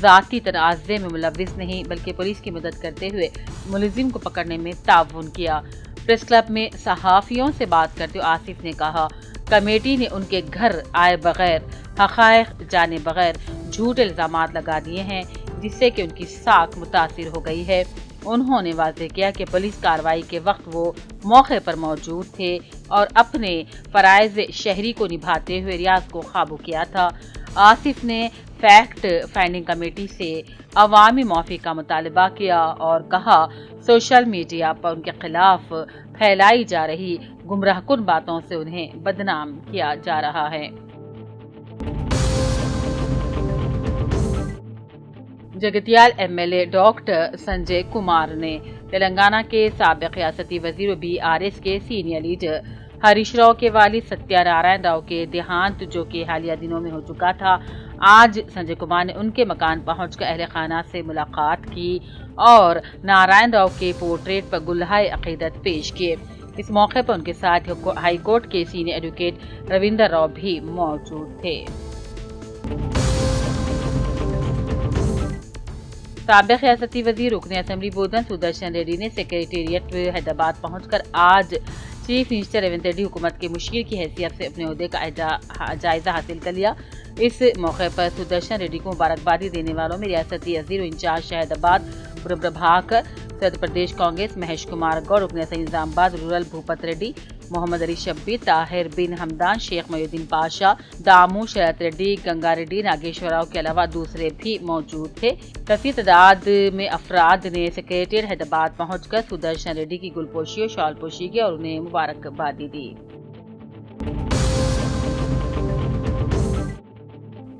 ذاتی تنازع میں ملوث نہیں بلکہ پولیس کی مدد کرتے ہوئے ملزم کو پکڑنے میں تعاون کیا۔ پریس کلب میں صحافیوں سے بات کرتے ہوئے آصف نے کہا، کمیٹی نے ان کے گھر آئے بغیر، حقائق جانے بغیر جھوٹے الزامات لگا دیے ہیں جس سے کہ ان کی ساکھ متاثر ہو گئی ہے۔ انہوں نے واضح کیا کہ پولیس کارروائی کے وقت وہ موقع پر موجود تھے اور اپنے فرائض شہری کو نبھاتے ہوئے ریاض کو قابو کیا تھا۔ آصف نے فیکٹ فائنڈنگ کمیٹی سے عوامی معافی کا مطالبہ کیا اور کہا سوشل میڈیا پر ان کے خلاف پھیلائی جا رہی گمراہ کن باتوں سے انہیں بدنام کیا جا رہا ہے۔ Jagtial M L A doctor Sanjay Kumar نے تلنگانہ کے سابق ریاستی وزیر و BRS کے سینئر لیڈر ہریش راؤ کے والد ستیہ نارائن راؤ کے دیہانت جو کہ حالیہ دنوں میں ہو چکا تھا، آج سنجے کمار نے ان کے مکان پہنچ کر اہل خانہ سے ملاقات کی اور نارائن راؤ کے پورٹریٹ پر گلہائے عقیدت پیش کیے۔ اس موقع پر ان کے ساتھ ہائی کورٹ کے سینئر ایڈوکیٹ رویندر راؤ بھی موجود تھے۔ سابق ریاستی وزیر رکن اسمبلی بودھن سدرشن ریڈی نے سیکریٹریٹ حیدرآباد پہنچ کر آج چیف منسٹر ریونت ریڈی حکومت کے مشیر کی حیثیت سے اپنے عہدے کا جائزہ حاصل کر لیا۔ اس موقع پر سدرشن ریڈی کو مبارکبادی دینے والوں میں ریاستی عزیر و انچارج حیدرآباد پورب پربھاکر، صدر پردیش کانگریس مہیش کمار گوڑ، رکن اسمبلی نظام آباد رورل بھوپت ریڈی، محمد علی شبیر، طاہر بن حمدان، شیخ محی الدین پاشا، دامو شرت ریڈی، گنگا ریڈی، ناگیشور راؤ کے علاوہ دوسرے بھی موجود تھے۔ کثیر تعداد میں افراد نے سیکریٹریٹ حیدرآباد پہنچ کر سدرشن ریڈی کی گل پوشی اور شال پوشی کی اور انہیں مبارکبادی دی۔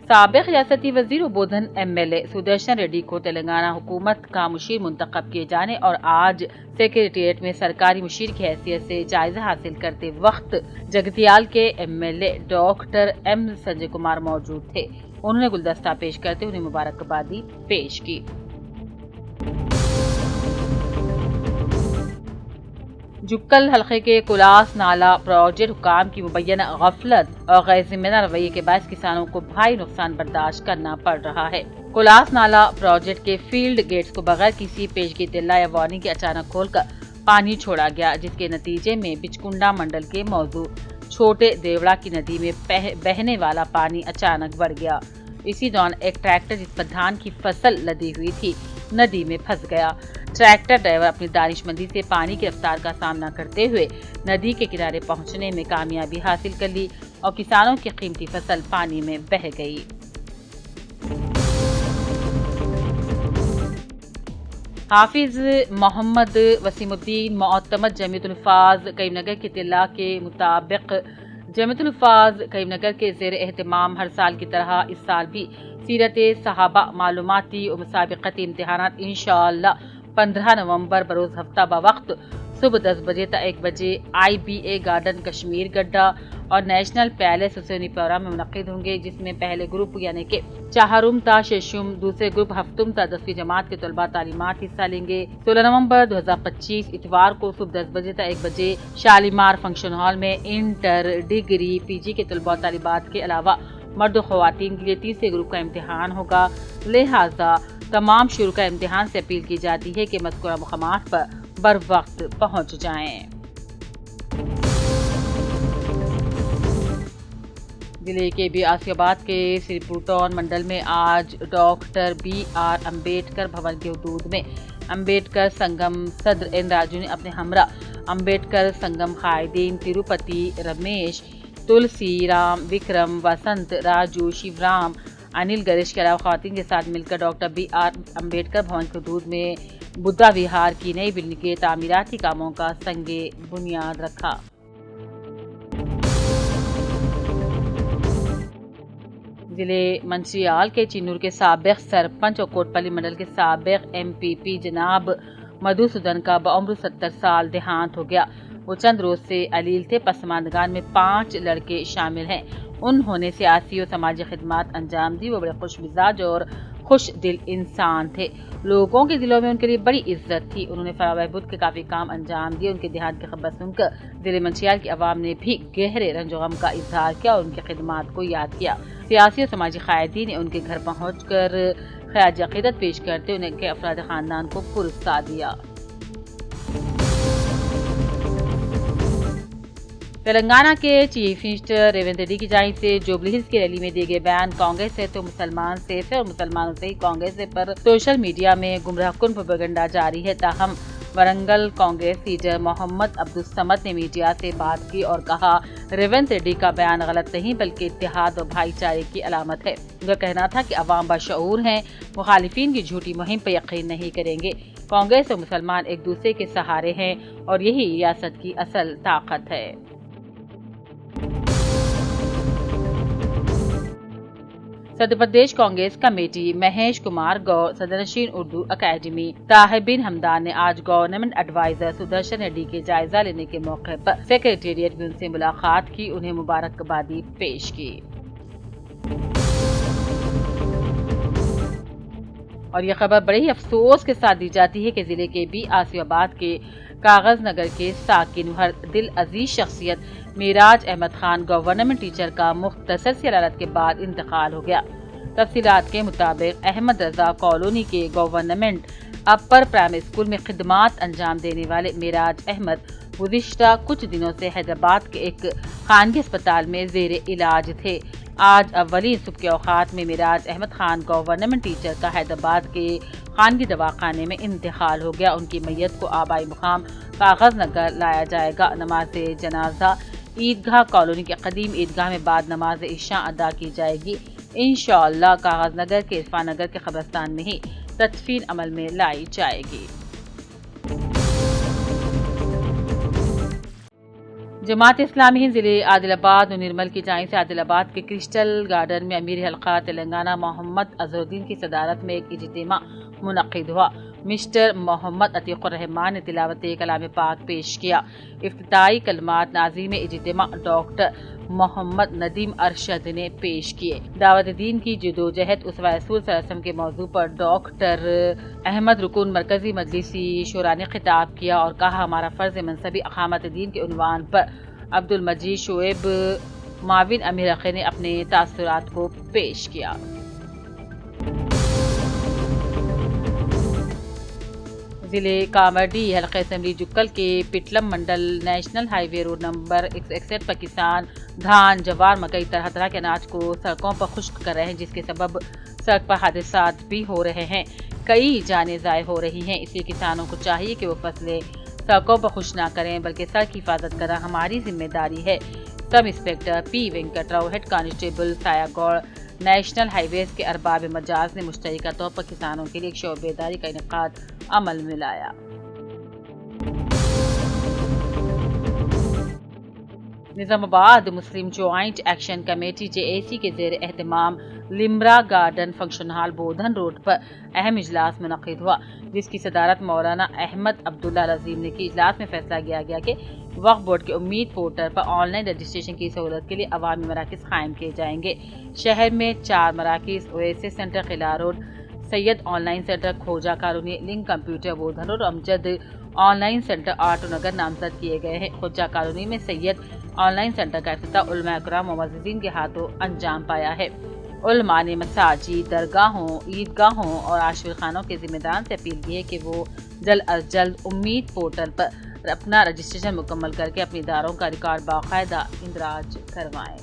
سابق ریاستی وزیر و Bodhan M L A Sudarshan Reddy کو تلنگانہ حکومت کا مشیر منتخب کیے جانے اور آج سیکریٹریٹ میں سرکاری مشیر کی حیثیت سے جائزہ حاصل کرتے وقت جگتیال کے M L A doctor M Sanjay Kumar موجود تھے۔ انہوں نے گلدستہ پیش کرتے انہیں مبارکبادی پیش کی۔ جکل حلقے کے کلاس نالہ پروجیکٹ حکام کی مبینہ غفلت اور غیر ذمہ دار رویے کے باعث کسانوں کو بھاری نقصان برداشت کرنا پڑ رہا ہے۔ کلاس نالہ پروجیکٹ کے فیلڈ گیٹس کو بغیر کسی پیشگی اطلاع یا وارننگ کے اچانک کھول کر پانی چھوڑا گیا، جس کے نتیجے میں بچکنڈا منڈل کے موضوع چھوٹے دیوڑا کی ندی میں بہنے والا پانی اچانک بڑھ گیا۔ اسی دوران ایک ٹریکٹر جس پر دھان کی فصل لدی ہوئی تھی ندی میں پھنس گیا۔ ٹریکٹر ڈرائیور اپنی دانش مندی سے پانی کی رفتار کا سامنا کرتے ہوئے ندی کے کنارے پہنچنے میں کامیابی حاصل کر لی اور کسانوں کی قیمتی فصل پانی میں بہہ گئی۔ حافظ محمد وسیم الدین معتمد جامعۃ الحفاظ کریم نگر کی اطلاع کے مطابق جامعۃ الحفاظ کریم نگر کے زیر اہتمام ہر سال کی طرح اس سال بھی سیرت صحابہ معلوماتی و مسابقتی امتحانات انشاءاللہ 15 نومبر بروز ہفتہ بوقت صبح 10 بجے تا 1 بجے IBA گارڈن کشمیر گڈھا اور نیشنل پیلس حسینی پورہ میں منعقد ہوں گے، جس میں پہلے گروپ یعنی کہ چہارم تا ششم، دوسرے گروپ ہفتم تا 10ویں جماعت کے طلباء تعلیمات حصہ لیں گے۔ 16 نومبر 2025 اتوار کو صبح 10 بجے تا 1 بجے شالیمار فنکشن ہال میں انٹر ڈگری PG کے طلباء طالبات کے علاوہ مرد و خواتین کے لیے تیسرے گروپ کا امتحان ہوگا، لہذا تمام شرکاء امتحان سے اپیل کی جاتی ہے کہ مذکورہ مقامات پر بر وقت پہنچ جائیں۔ ضلع کے آسیہ آباد کے سری پورٹون منڈل میں آج ڈاکٹر BR امبیڈکر بھون کی حدود میں امبیڈکر سنگم صدر این راجو نے اپنے ہمراہ امبیڈکر سنگم قائدین تروپتی رمیش، تلسی رام، وکرم، وسنت، راجو، شیو رام، انل گریش کے علاوہ خواتین کے ساتھ مل کر ڈاکٹر BR امبیڈکر بھون کی حدود میں بدھا وہار کی نئی بلڈنگ کے تعمیراتی کاموں کا سنگ بنیاد رکھا۔ ضلع منچریال کے چنور کے سابق سرپنچ اور کوٹپلی منڈل کے سابق MPP جناب مدھوسودن کا بعمر 70 سال دیہانت ہو گیا۔ وہ چند روز سے علیل تھے۔ پسماندگان میں 5 لڑکے شامل ہیں۔ انہوں نے سیاسی اور سماجی خدمات انجام دی۔ وہ بڑے خوش مزاج اور خوش دل انسان تھے۔ لوگوں کے دلوں میں ان کے لیے بڑی عزت تھی۔ انہوں نے فلاح و بہبود کے کافی کام انجام دیے۔ ان کے دیہانت کی خبر سن کر ضلع منچریال کی عوام نے بھی گہرے رنج و غم کا اظہار کیا اور ان کی خدمات کو یاد کیا۔ سیاسی اور سماجی قائدین نے ان کے گھر پہنچ کر خراج عقیدت پیش کرتے ان کے افراد خاندان کو پرستار دیا۔ تلنگانہ کے چیف منسٹر ریونت ریڈی کی جانب سے جوبلی ہلز کی ریلی میں دیے گئے بیان کانگریس ہے تو مسلمان سیف ہے اور مسلمانوں سے ہی کانگریس ہے پر سوشل میڈیا میں گمراہ کن پروپیگنڈا جاری ہے۔ تاہم ورنگل کانگریس لیڈر محمد عبدالصمد نے میڈیا سے بات کی اور کہا ریونت ریڈی کا بیان غلط نہیں بلکہ اتحاد اور بھائی چارے کی علامت ہے۔ ان کا کہنا تھا کہ عوام باشعور ہیں، مخالفین کی جھوٹی مہم پر یقین نہیں کریں گے۔ کانگریس اور مسلمان ایک دوسرے کے سہارے ہیں اور یہی ریاست کی اصل طاقت ہے۔ صدر پردیش کانگریس کمیٹی مہیش کمار گور صدرنشین اردو اکیڈمی طاہر بن حمدان نے آج گورنمنٹ ایڈوائزر سدرشن ریڈی کے جائزہ لینے کے موقع پر سیکریٹریٹ میں ان سے ملاقات کی، انہیں مبارکبادی پیش کی۔ اور یہ خبر بڑے ہی افسوس کے ساتھ دی جاتی ہے کہ ضلع کے بی آصف آباد کے کاغذ نگر کے ساکن ہر دل عزیز شخصیت معراج احمد خان گورنمنٹ ٹیچر کا مختصر سی علالت کے بعد انتقال ہو گیا۔ تفصیلات کے مطابق احمد رضا کالونی کے گورنمنٹ اپر پرائمری اسکول میں خدمات انجام دینے والے معراج احمد گزشتہ کچھ دنوں سے حیدرآباد کے ایک خانگی اسپتال میں زیر علاج تھے۔ آج اولین صبح کے اوقات میں معراج احمد خان گورنمنٹ ٹیچر کا حیدرآباد کے خانگی دواخانے میں انتقال ہو گیا۔ ان کی میت کو آبائی مقام کاغذ نگر لایا جائے گا۔ نماز جنازہ عیدگاہ کالونی کے قدیم عیدگاہ میں بعد نماز عشاء ادا کی جائے گی۔ انشاءاللہ کاغذ نگر کے عرفان نگر کے قبرستان میں ہی تدفین عمل میں لائی جائے گی۔ جماعت اسلامی ہند ضلع عادل آباد و نرمل کی جانب سے عادل آباد کے کرسٹل گارڈن میں امیر حلقہ تلنگانہ محمد اظہرالدین کی صدارت میں ایک اجتماع منعقد ہوا۔ مسٹر محمد عتیق الرحمان نے تلاوت کلام پاک پیش کیا۔ افتتاحی کلمات ناظرین اجتماع ڈاکٹر محمد ندیم ارشد نے پیش کیے۔ دعوت دین کی جدوجہد اسوہ رسول صلی اللہ علیہ وسلم کے موضوع پر ڈاکٹر احمد رکن مرکزی مجلسی شورا نے خطاب کیا اور کہا ہمارا فرض منصبی اقامت دین کے عنوان پر عبدالمجید شعیب معاون امیر حلقے نے اپنے تاثرات کو پیش کیا۔ ضلع کامرڈی حلقہ اسمبلی جکل کے پٹلم منڈل نیشنل ہائی وے روڈ نمبر 161 پر کسان دھان، جوار، مکئی طرح طرح کے اناج کو سڑکوں پر خشک کر رہے ہیں، جس کے سبب سڑک پر حادثات بھی ہو رہے ہیں، کئی جانیں ضائع ہو رہی ہیں۔ اس لیے کسانوں کو چاہیے کہ وہ فصلیں سڑکوں پر خشک نہ کریں بلکہ سڑک کی حفاظت کرنا ہماری ذمہ داری ہے۔ سب انسپکٹر پی وینکٹ راؤ، ہیڈ کانسٹیبل سایہ گوڑ، نیشنل ہائی ویز کے ارباب مجاز نے مشترکہ طور پر کسانوں کے لیے ایک شعبہ بیداری کا انعقاد عمل میں لایا۔ نظام آباد مسلم جوائنٹ ایکشن کمیٹی JAC کے زیر اہتمام لمرا گارڈن فنکشن ہال بودھن روڈ پر اہم اجلاس منعقد ہوا، جس کی صدارت مولانا احمد عبداللہ عظیم نے کی۔ اجلاس میں فیصلہ کیا گیا کہ وقف بورڈ کے امید portal per on line registration کی سہولت کے لیے عوامی مراکز قائم کیے جائیں گے۔ شہر میں 4 مراکز oasis center Qila road, Syed on line center Khoja colony, link computer Bodhan road, Amjad on line center auto Nagar نامزد کیے گئے ہیں۔ کھوجا کالونی میں سید آن لائن سینٹر کا افتتاح علماء کرام و معززین کے ہاتھوں انجام پایا ہے۔ علماء نے مساجد، درگاہوں، عیدگاہوں اور عاشور خانوں کے ذمہ داران سے اپیل کی ہے کہ وہ جلد از جلد امید پورٹل پر اپنا رجسٹریشن مکمل کر کے اپنے اداروں کا ریکارڈ باقاعدہ اندراج کروائیں۔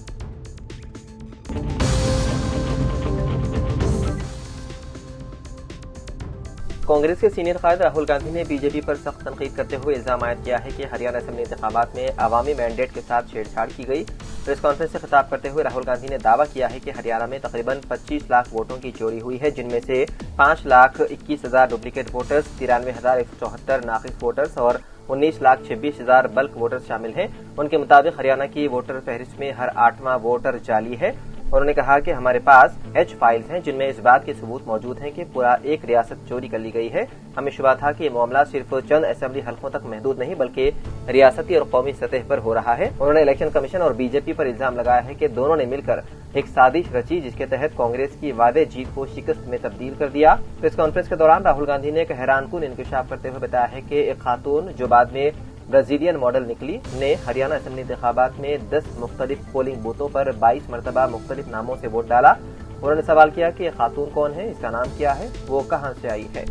کانگریس کے سینئر قائد راہل گاندھی نے BJP پر سخت تنقید کرتے ہوئے الزام عائد کیا ہے کہ ہریانہ اسمبلی انتخابات میں عوامی مینڈیٹ کے ساتھ چھیڑ چھاڑ کی گئی۔ پریس کانفرنس سے خطاب کرتے ہوئے راہل گاندھی نے دعویٰ کیا ہے کہ ہریانہ میں تقریباً 25 لاکھ ووٹوں کی چوری ہوئی ہے، جن میں سے 5,21,000 ڈپلیکیٹ ووٹرز، 93,174 ناقص ووٹرز اور 19,26,000 بلک ووٹرز شامل ہیں۔ ان کے مطابق ہریانہ کی ووٹر فہرست میں ہر 8واں ووٹر جعلی ہے۔ انہوں نے کہا کہ ہمارے پاس H فائلز ہیں جن میں اس بات کے ثبوت موجود ہیں کہ پورا ایک ریاست چوری کر لی گئی ہے۔ ہمیں شبہ تھا کہ یہ معاملہ صرف چند اسمبلی حلقوں تک محدود نہیں بلکہ ریاستی اور قومی سطح پر ہو رہا ہے۔ انہوں نے الیکشن کمیشن اور BJP پر الزام لگایا ہے کہ دونوں نے مل کر ایک سازش رچی جس کے تحت کانگریس کی واضح جیت کو شکست میں تبدیل کر دیا۔ پریس کانفرنس کے دوران راہل گاندھی نے ایک حیران کن انکشاف کرتے ہوئے بتایا ہے کہ ایک خاتون جو بعد میں برازیلین ماڈل نکلی نے ہریانہ اسمبلی انتخابات میں 10 مختلف پولنگ بوتھوں پر 22 مرتبہ مختلف ناموں سے ووٹ ڈالا۔ انہوں نے سوال کیا کہ یہ خاتون کون ہے، اس کا نام کیا ہے، وہ کہاں سے آئی ہے۔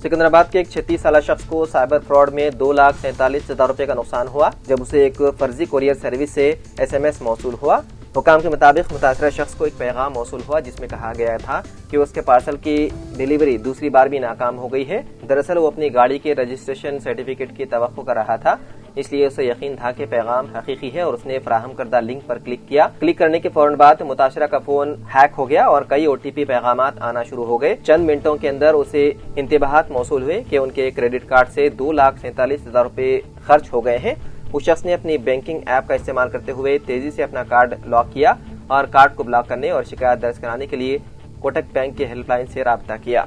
سکندرآباد کے ایک 36 سالہ شخص کو سائبر فراڈ میں 2,47,000 روپے کا نقصان ہوا جب اسے ایک فرضی کوریئر سروس سے SMS موصول ہوا۔ حکام کے مطابق متاثرہ شخص کو ایک پیغام موصول ہوا جس میں کہا گیا تھا کہ اس کے پارسل کی ڈیلیوری دوسری بار بھی ناکام ہو گئی ہے۔ دراصل وہ اپنی گاڑی کے رجسٹریشن سرٹیفکیٹ کی توقع کر رہا تھا، اس لیے اسے یقین تھا کہ پیغام حقیقی ہے اور اس نے فراہم کردہ لنک پر کلک کیا۔ کلک کرنے کے فوراً بعد متاثرہ کا فون ہیک ہو گیا اور کئی OTP پیغامات آنا شروع ہو گئے۔ چند منٹوں کے اندر اسے انتباہات موصول ہوئے کہ ان کے کریڈٹ کارڈ سے 2,47,000 روپے خرچ ہو گئے ہیں۔ اس شخص نے اپنی بینکنگ ایپ کا استعمال کرتے ہوئے تیزی سے اپنا کارڈ لاک کیا اور کارڈ کو بلاک کرنے اور شکایت درج کرانے کے لیے کوٹک بینک کے ہیلپ لائن سے رابطہ کیا۔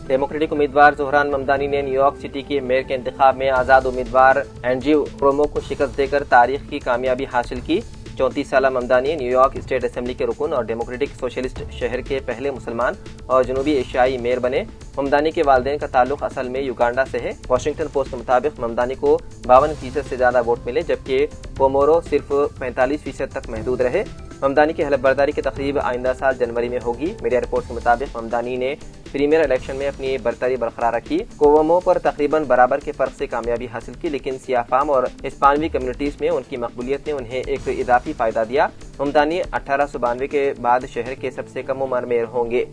ڈیموکریٹک امیدوار زہران ممدانی نے نیو یارک سٹی کے میئر کے انتخاب میں آزاد امیدوار اینڈریو کرومو کو شکست دے کر تاریخ کی کامیابی حاصل کی۔ 34 سالہ Mamdani new York state assembly کے رکن اور ڈیموکریٹک سوشلسٹ شہر کے پہلے مسلمان اور جنوبی ایشیائی میئر بنے۔ ممدانی کے والدین کا تعلق اصل میں یوگانڈا سے ہے۔ واشنگٹن پوسٹ کے مطابق ممدانی کو 52% سے زیادہ ووٹ ملے جبکہ کومورو صرف 45% تک محدود رہے۔ ممدانی کی حلف برداری کی تقریب آئندہ سال جنوری میں ہوگی۔ میڈیا رپورٹ کے مطابق ممدانی نے پریمیئر الیکشن میں اپنی برتری برقرار رکھی، کوومو پر تقریباً برابر کے فرق سے کامیابی حاصل کی، لیکن سیاہ فام اور ہسپانوی کمیونٹیز میں ان کی مقبولیت نے انہیں ایک اضافی فائدہ دیا۔ ممدانی 1892 کے بعد شہر کے سب سے کم عمر میئر ہوں گے۔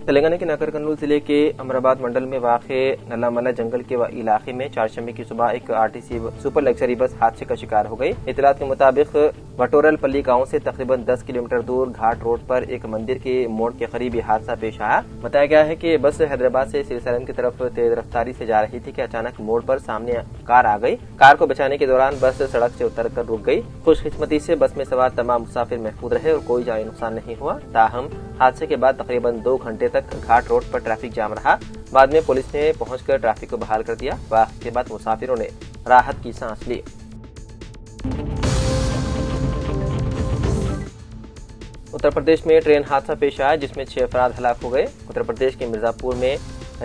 تلنگانہ کے ناگر کرنول ضلع کے امرآباد منڈل میں واقع نلاملا جنگل کے علاقے میں چہارشنبے کی صبح ایک RTC سپر لگژری بس حادثے کا شکار ہو گئی۔ اطلاعات کے مطابق وٹورل پلی گاؤں سے تقریباً 10 کلومیٹر دور گھاٹ روڈ پر ایک مندر کے موڑ کے قریب یہ حادثہ پیش آیا۔ بتایا گیا ہے کہ بس حیدرآباد سے سری سالم کی طرف تیز رفتاری سے جا رہی تھی کہ اچانک موڑ پر سامنے کار آ گئی۔ کار کو بچانے کے دوران بس سڑک سے اتر کر رک گئی۔ خوش قسمتی سے بس میں سوار تمام مسافر محفوظ رہے اور کوئی جانی نقصان نہیں ہوا، تاہم حادثے کے بعد تقریباً 2 گھنٹے تک گھاٹ روڈ پر ٹریفک جام رہا۔ بعد میں پولیس نے پہنچ کر ٹریفک کو بحال کر دیا۔ واقعے کے بعد مسافروں نے راحت کی سانس لی۔ اتر پردیش میں ٹرین حادثہ پیش آیا جس میں 6 افراد ہلاک ہو گئے۔ اتر پردیش کے مرزا پور میں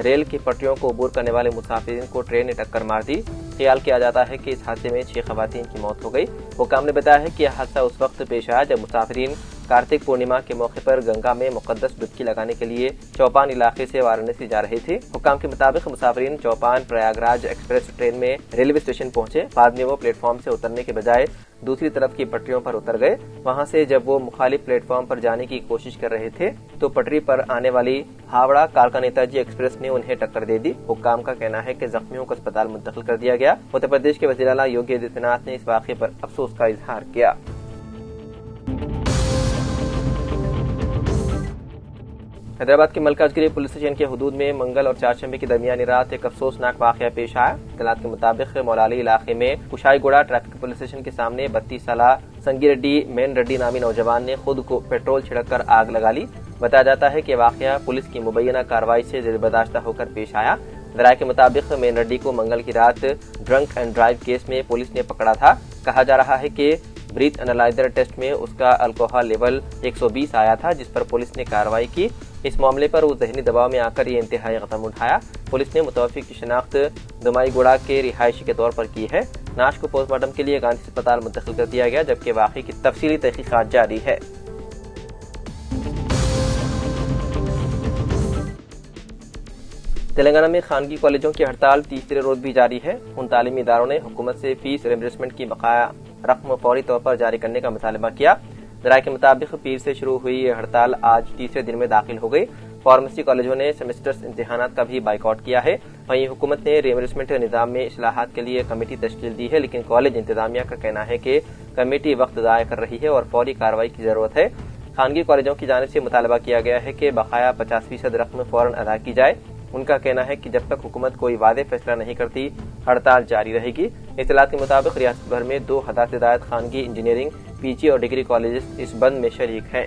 ریل کی پٹریوں کو عبور کرنے والے مسافرین کو ٹرین نے ٹکر مار دی۔ خیال کیا جاتا ہے کہ اس حادثے میں 6 خواتین کی موت ہو گئی۔ حکام نے بتایا ہے کہ یہ حادثہ اس وقت پیش آیا جب مسافرین کارتک پورنیما کے موقع پر گنگا میں مقدس ڈبکی لگانے کے لیے چوپان علاقے سے وارانسی جا رہے تھے۔ حکام کے مطابق مسافرین چوپان پریاگراج ایکسپریس ٹرین میں ریلوے اسٹیشن پہنچے۔ بعد میں وہ پلیٹ فارم سے اترنے کے بجائے دوسری طرف کی پٹریوں پر اتر گئے۔ وہاں سے جب وہ مخالف پلیٹ فارم پر جانے کی کوشش کر رہے تھے تو پٹری پر آنے والی ہاوڑا کالکا نیتاجی ایکسپریس نے انہیں ٹکر دے دی۔ حکام کا کہنا ہے کہ زخمیوں کو اسپتال منتقل کر دیا گیا۔ اتر پردیش کے وزیر اعلیٰ یوگی آدتیہ ناتھ نے اس واقعے پر افسوس کا اظہار کیا۔ حیدرآباد کے ملکاجگیری پولیس اسٹیشن کے حدود میں منگل اور چہارشنبے کی درمیانی رات ایک افسوسناک واقعہ پیش آیا۔ اطلاعات کے مطابق مولالی علاقے میں کشائی گوڑا ٹریفک پولیس اسٹیشن کے سامنے 32 سالہ سنگی ریڈی مین ریڈی نامی نوجوان نے خود کو پیٹرول چھڑک کر آگ لگا لی۔ بتایا جاتا ہے کہ واقعہ پولیس کی مبینہ کارروائی سے زیر برداشتہ ہو کر پیش آیا۔ ذرائع کے مطابق مین ریڈی کو منگل کی رات ڈرنک اینڈ ڈرائیو کیس میں پولیس نے پکڑا تھا۔ کہا جا رہا ہے کہ بریتھ انالائزر ٹیسٹ میں اس کا الکوہول لیول 120 آیا تھا جس پر پولیس نے کارروائی کی۔ اس معاملے پر وہ ذہنی دباؤ میں آ کر یہ انتہائی قدم اٹھایا۔ پولیس نے متوفی کی شناخت دمائی گوڑا کے رہائشی کے طور پر کی ہے۔ نعش کو پوسٹ مارٹم کے لیے گاندھی اسپتال منتقل کر دیا گیا جبکہ واقعے کی تفصیلی تحقیقات جاری ہے۔ تلنگانہ میں خانگی کالجوں کی ہڑتال تیسرے روز بھی جاری ہے۔ ان تعلیمی اداروں نے حکومت سے فیس ریمبرسمنٹ کی بقایا رقم فوری طور پر جاری کرنے کا مطالبہ کیا۔ ذرائع کے مطابق پیر سے شروع ہوئی یہ ہڑتال آج تیسرے دن میں داخل ہو گئی۔ فارمیسی کالجوں نے سیمسٹر امتحانات کا بھی بائیکاٹ کیا ہے۔ وہیں حکومت نے ریمبرسمنٹ نظام میں اصلاحات کے لیے کمیٹی تشکیل دی ہے، لیکن کالج انتظامیہ کا کہنا ہے کہ کمیٹی وقت ضائع کر رہی ہے اور فوری کارروائی کی ضرورت ہے۔ خانگی کالجوں کی جانب سے مطالبہ کیا گیا ہے کہ بقایا 50% رقم فوراً ادا کی جائے۔ ان کا کہنا ہے کہ جب تک حکومت کوئی واضح فیصلہ نہیں کرتی ہڑتال جاری رہے گی۔ اطلاعات کے مطابق ریاست بھر میں 2000 سے زائد خانگی انجینئرنگ، PG اور ڈگری کالجز اس بند میں شریک ہیں۔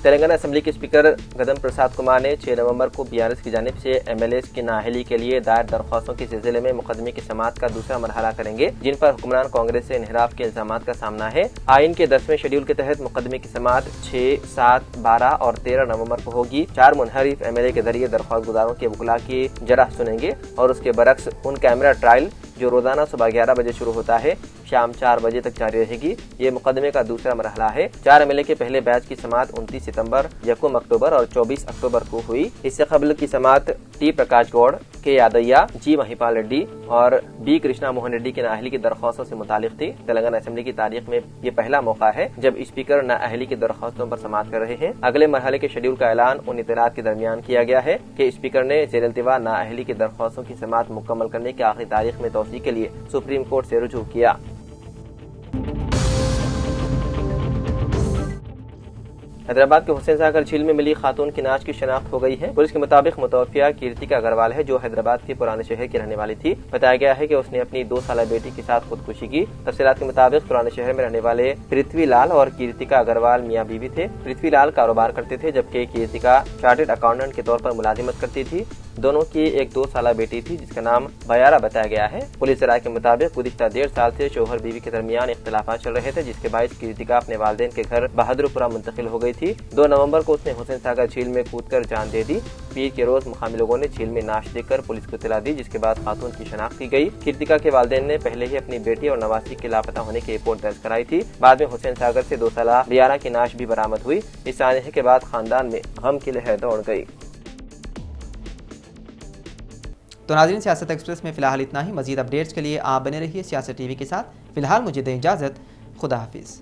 تلنگانہ اسمبلی کے اسپیکر گدم پرساد کمار نے 6 نومبر کو BRS کی جانب سے MLAs کی نااہلی کے لیے دائر درخواستوں کے سلسلے میں مقدمے کی سماعت کا دوسرا مرحلہ کریں گے، جن پر حکمران کانگریس سے انحراف کے الزامات کا سامنا ہے۔ آئین کے 10ویں شیڈول کے تحت مقدمے کی سماعت 6، 7، 12 اور 13 نومبر کو ہوگی۔ 4 منحرف MLA کے ذریعے درخواست گزاروں کے وکلاء کی جرح سنیں گے اور اس کے برعکس ان کیمرہ ٹرائل جو روزانہ صبح 11 بجے شروع ہوتا ہے شام 4 بجے تک جاری رہے گی۔ یہ مقدمے کا دوسرا مرحلہ ہے۔ 4 MLA کے پہلے بیچ کی سماعت 29 ستمبر، 1 اکتوبر اور 24 اکتوبر کو ہوئی۔ اس سے قبل کی سماعت T Prakash Goud, K Yadaiah, G Mahipal Reddy اور B کرشنا موہن ریڈی کی نااہلی کی درخواستوں سے متعلق تھی۔ تلنگانہ اسمبلی کی تاریخ میں یہ پہلا موقع ہے جب اسپیکر نااہلی کی درخواستوں پر سماعت کر رہے ہیں۔ اگلے مرحلے کے شیڈول کا اعلان ان اطلاعات کے درمیان کیا گیا ہے کہ اسپیکر نے زیر التوا نااہلی کی درخواستوں کی سماعت مکمل کرنے کی آخری تاریخ میں توسیع کے لیے سپریم کورٹ سے رجوع کیا۔ حیدرآباد کے حسین ساگر جھیل میں ملی خاتون کی نعش کی شناخت ہو گئی ہے۔ پولیس کے مطابق متوفیہ کیرتیکا اگروال ہے جو حیدرآباد کے پرانے شہر کی رہنے والی تھی۔ بتایا گیا ہے کہ اس نے اپنی 2 سالہ بیٹی کے ساتھ خودکشی کی۔ تفصیلات کے مطابق پرانے شہر میں رہنے والے پرتھوی لال اور کیرتیکا اگروال میاں بیوی تھے۔ پرتھوی لال کاروبار کرتے تھے جبکہ کیرتیکا چارٹرڈ اکاؤنٹنٹ کے طور پر ملازمت کرتی تھی۔ دونوں کی ایک 2 سالہ بیٹی تھی جس کا نام بیارہ بتایا گیا ہے۔ پولیس رائے کے مطابق گزشتہ 1.5 سال سے شوہر بیوی کے درمیان اختلافات چل رہے تھے جس کے باعث کیرتیکا اپنے والدین کے گھر بہادر پورہ منتقل ہو گئی تھی۔ 2 نومبر کو اس نے حسین ساگر جھیل میں کود کر جان دے دی۔ پیر کے روز مقامی لوگوں نے جھیل میں نعش دیکھ کر پولیس کو اطلاع دی جس کے بعد خاتون کی شناخت کی گئی۔ کیرتیکا کے والدین نے پہلے ہی اپنی بیٹی اور نواسی کے لاپتہ ہونے کی رپورٹ درج کرائی تھی۔ بعد میں حسین ساگر سے 2 سالہ بیارہ کی نعش بھی برآمد ہوئی۔ اس سانحے کے بعد خاندان میں غم کی لہر دوڑ گئی۔ تو ناظرین، سیاست ایکسپریس میں فی الحال اتنا ہی۔ مزید اپڈیٹس کے لیے آپ بنے رہیے سیاست TV کے ساتھ۔ فی الحال مجھے دیں اجازت، خدا حافظ۔